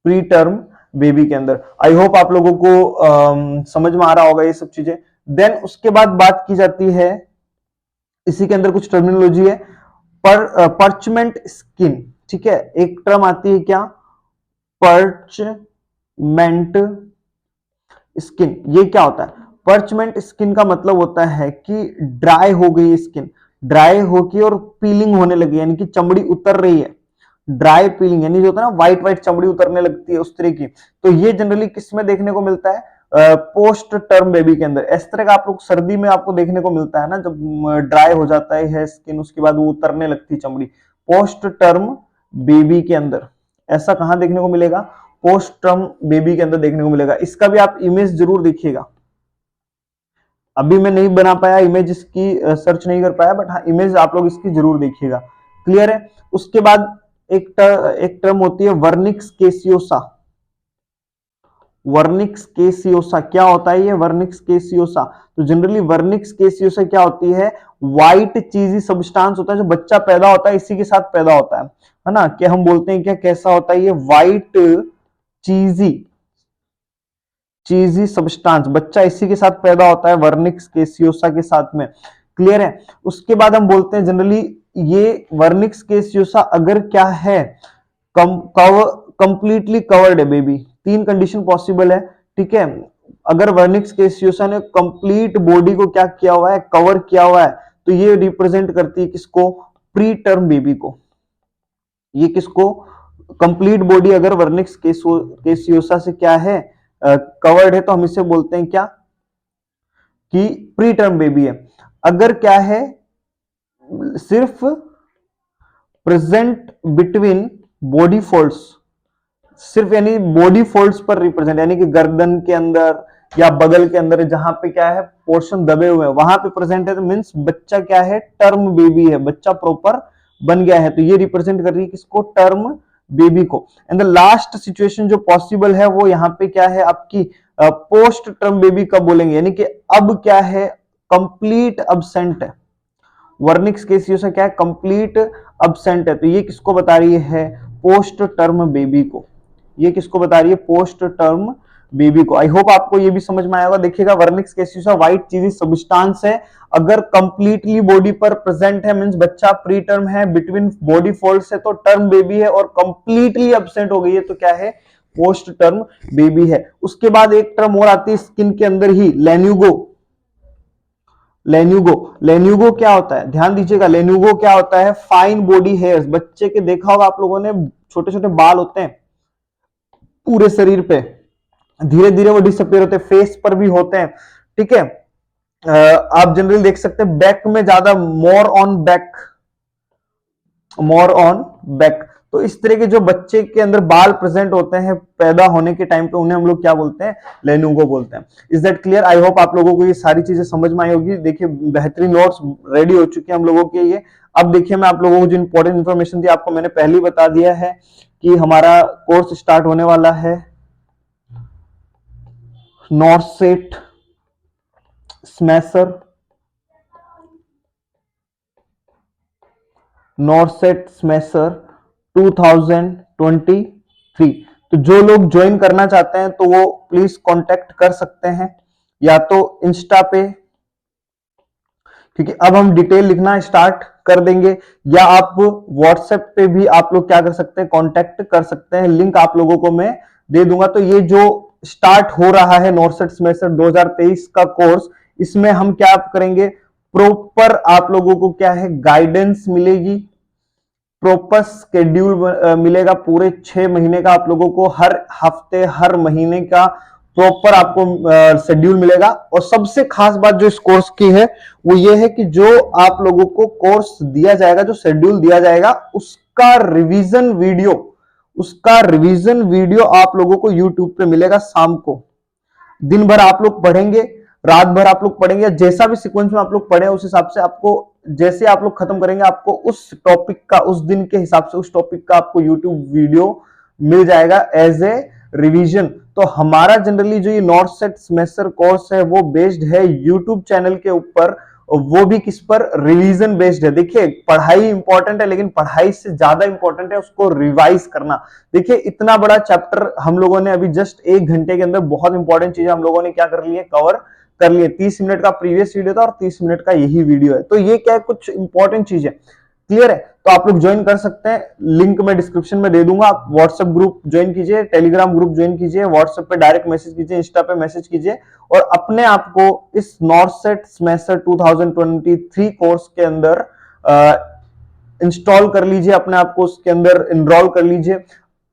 प्री टर्म बेबी के अंदर। आई होप आप लोगों को समझ में आ रहा होगा ये सब चीजें। देन उसके बाद बात की जाती है, इसी के अंदर कुछ टर्मिनोलॉजी है, पर्चमेंट स्किन, ठीक है। एक टर्म आती है क्या, पर्चमेंट स्किन। ये क्या होता है, पर्चमेंट स्किन का मतलब होता है कि ड्राई हो गई स्किन, ड्राई होगी और पीलिंग होने लगी, यानी कि चमड़ी उतर रही है, ड्राई पीलिंग, यानी जो होता है ना व्हाइट व्हाइट चमड़ी उतरने लगती है उस तरह की। तो ये जनरली किस में देखने को मिलता है, पोस्ट टर्म बेबी के अंदर। इस तरह का आप लोग सर्दी में आपको देखने को मिलता है ना, जब ड्राई हो जाता है स्किन, उसके बाद वो उतरने लगती है चमड़ी, पोस्ट टर्म बेबी के अंदर। ऐसा कहां देखने को मिलेगा, पोस्ट टर्म बेबी के अंदर देखने को मिलेगा। इसका भी आप इमेज जरूर देखिएगा, अभी मैं नहीं बना पाया इमेज, इसकी सर्च नहीं कर पाया, बट हाँ इमेज आप लोग इसकी जरूर देखिएगा। क्लियर है? उसके बाद एक टर्म होती है वर्निक्स केसियोसा। वर्निक्स केसियोसा क्या होता है, ये वर्निक्स केसियोसा। तो जनरली वर्निक्स केसियोसा क्या होती है, व्हाइट चीजी सब्सटेंस होता है, जो बच्चा पैदा होता है इसी के साथ पैदा होता है ना। क्या हम बोलते हैं क्या, कैसा होता है ये, व्हाइट चीजी, चीजी सब्सटेंस, बच्चा इसी के साथ पैदा होता है वर्निक्स केसियोसा के साथ में। क्लियर है? उसके बाद हम बोलते हैं जनरली ये वर्निक्स केसियोसा अगर क्या है, कंप्लीटली कवर्ड है बेबी, 3 कंडीशन पॉसिबल है, ठीक है। अगर वर्निक्स केसियोसा ने कंप्लीट बॉडी को क्या किया हुआ है, कवर किया हुआ है, तो ये रिप्रेजेंट करती है किसको, प्री टर्म बेबी को। ये किसको, कंप्लीट बॉडी अगर वर्निक्स केसियोसा से क्या है, कवर्ड है, तो हम इसे बोलते हैं क्या, कि प्री टर्म बेबी है। अगर क्या है, सिर्फ प्रेजेंट बिटवीन बॉडी फोल्ड्स, सिर्फ यानी बॉडी फोल्ड्स पर रिप्रेजेंट, यानी कि गर्दन के अंदर या बगल के अंदर जहां पे क्या है पोर्शन दबे हुए हैं वहां पे प्रेजेंट है, तो मींस बच्चा क्या है, टर्म बेबी है, बच्चा प्रॉपर बन गया है, तो ये रिप्रेजेंट कर रही है किसको, टर्म बेबी को। एंड द लास्ट सिचुएशन जो पॉसिबल है वो यहाँ पे क्या है आपकी, पोस्ट टर्म बेबी कब बोलेंगे, यानी कि अब क्या है, कंप्लीट अब्सेंट है, वर्निक्स केसियोसा क्या है, कंप्लीट अब्सेंट है, तो ये किसको बता रही है, पोस्ट टर्म बेबी को। ये किसको बता रही है, पोस्ट टर्म बेबी को। आई होप आपको ये भी समझ में आया होगा। देखिएगा, वर्निक्स केसियोसा व्हाइट चीजी सब्सटेंस है, अगर कंप्लीटली बॉडी पर प्रेजेंट है मींस बच्चा प्री टर्म है, बिटवीन बॉडी फोल्ड्स है तो टर्म बेबी है, और कंप्लीटली अब्सेंट हो गई है तो क्या है, पोस्ट टर्म बेबी है। उसके बाद एक टर्म और आती है स्किन के अंदर ही, लेन्यूगो। लेन्यूगो, लेन्यूगो क्या होता है, ध्यान दीजिएगा, लेन्यूगो क्या होता है, फाइन बॉडी हेयर्स। बच्चे के देखा होगा आप लोगों ने, छोटे छोटे बाल होते हैं पूरे शरीर पे, धीरे धीरे वो डिसअपीयर होते हैं, फेस पर भी होते हैं, ठीक है। आप जनरली देख सकते हैं बैक में ज्यादा, more on back, more on back. तो इस तरह के जो बच्चे के अंदर बाल प्रेजेंट होते हैं पैदा होने के टाइम पे, उन्हें हम लोग क्या बोलते हैं, लेन्यूगो बोलते हैं। Is that clear? I hope आप लोगों को ये सारी चीजें समझ में आई होगी। देखिए, बेहतरीन नोट्स रेडी हो चुके हैं हम लोगों के ये। अब देखिए, मैं आप लोगों को जो इंपॉर्टेंट इन्फॉर्मेशन थी आपको मैंने पहले ही बता दिया है कि हमारा कोर्स स्टार्ट होने वाला है नॉर्सेट स्मैशर, नॉर्सेट स्मैशर 2023। तो जो लोग ज्वाइन करना चाहते हैं तो वो प्लीज कांटेक्ट कर सकते हैं, या तो इंस्टा पे, क्योंकि अब हम डिटेल लिखना स्टार्ट कर देंगे, या आप व्हाट्सएप पे भी आप लोग क्या कर सकते हैं, कांटेक्ट कर सकते हैं। लिंक आप लोगों को मैं दे दूंगा। तो ये जो स्टार्ट हो रहा है नॉर्सेट स्मैशर 2023 का कोर्स, इसमें हम क्या करेंगे, प्रॉपर आप लोगों को क्या है, गाइडेंस मिलेगी, प्रॉपर स्केड्यूल मिलेगा पूरे 6 महीने का आप लोगों को, हर हफ्ते हर महीने का प्रॉपर आपको शेड्यूल मिलेगा। और सबसे खास बात जो इस कोर्स की है वो ये है कि जो आप लोगों को कोर्स दिया जाएगा, जो शेड्यूल दिया जाएगा, उसका रिवीजन वीडियो आप लोगों को यूट्यूब पे मिलेगा शाम को। दिन भर आप लोग पढ़ेंगे, रात भर आप लोग पढ़ेंगे, जैसा भी सीक्वेंस में आप लोग पढ़े उस हिसाब से आपको, जैसे आप लोग खत्म करेंगे आपको उस टॉपिक का, उस दिन के हिसाब से उस टॉपिक का आपको यूट्यूब वीडियो मिल जाएगा एज ए रिवीजन। तो हमारा जनरली जो ये नॉर्सेट स्मैशर कोर्स है वो बेस्ड है यूट्यूब चैनल के ऊपर, वो भी किस पर, रिवीजन बेस्ड है। देखिए, पढ़ाई इंपॉर्टेंट है, लेकिन पढ़ाई से ज्यादा इंपॉर्टेंट है उसको रिवाइज करना। देखिए, इतना बड़ा चैप्टर हम लोगों ने अभी जस्ट 1 घंटे के अंदर बहुत इंपॉर्टेंट चीजें हम लोगों ने क्या कर ली है, कवर कर लिए। 30 मिनट का प्रीवियस वीडियो था और 30 मिनट का यही वीडियो है। तो ये क्या है, कुछ इंपॉर्टेंट चीज है। क्लियर है? तो आप लोग ज्वाइन कर सकते हैं, लिंक मैं डिस्क्रिप्शन में दे दूंगा। आप व्हाट्सएप ग्रुप ज्वाइन कीजिए, टेलीग्राम ग्रुप ज्वाइन कीजिए, व्हाट्सएप पे डायरेक्ट मैसेज कीजिए, इंस्टा पे मैसेज कीजिए, और अपने आप को इस नॉर्सेट स्मैशर 2023 कोर्स के अंदर इंस्टॉल कर लीजिए, अपने आप को उसके अंदर इनरोल कर लीजिए।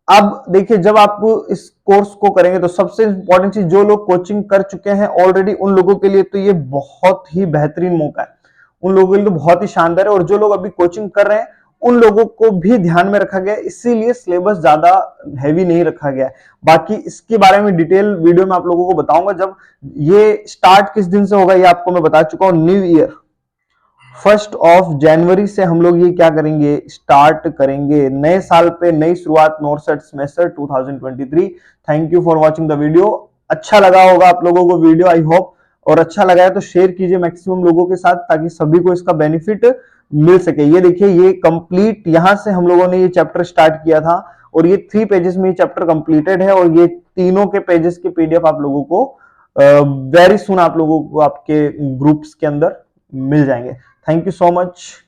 अब देखिए, जब आप इस कोर्स को करेंगे तो सबसे इंपॉर्टेंट चीज, जो लोग कोचिंग कर चुके हैं ऑलरेडी उन लोगों के लिए तो ये बहुत ही बेहतरीन मौका है, उन लोगों के लिए तो बहुत ही शानदार है। और जो लोग अभी कोचिंग कर रहे हैं उन लोगों को भी ध्यान में रखा गया है, इसीलिए सिलेबस ज्यादा हैवी नहीं रखा गया है। बाकी इसके बारे में डिटेल वीडियो में आप लोगों को बताऊंगा। जब ये स्टार्ट किस दिन से होगा ये आपको मैं बता चुका हूं, न्यू ईयर 1 जनवरी से हम लोग ये क्या करेंगे, स्टार्ट करेंगे नए साल पे, नई शुरुआत, नॉर्सेट smasher 2023। Thank you for watching the video. अच्छा लगा होगा आप लोगों को वीडियो, आई होप, और अच्छा लगा है तो शेयर कीजिए मैक्सिमम लोगों के साथ, ताकि सभी को इसका बेनिफिट मिल सके। ये देखिए, ये कंप्लीट, यहां से हम लोगों ने ये चैप्टर स्टार्ट किया था और ये 3 पेजेस में ये चैप्टर कंप्लीटेड है, और ये तीनों के पेजेस के पीडीएफ आप लोगों को वेरी सुन आप लोगों को आपके ग्रुप्स के अंदर मिल जाएंगे। Thank you so much.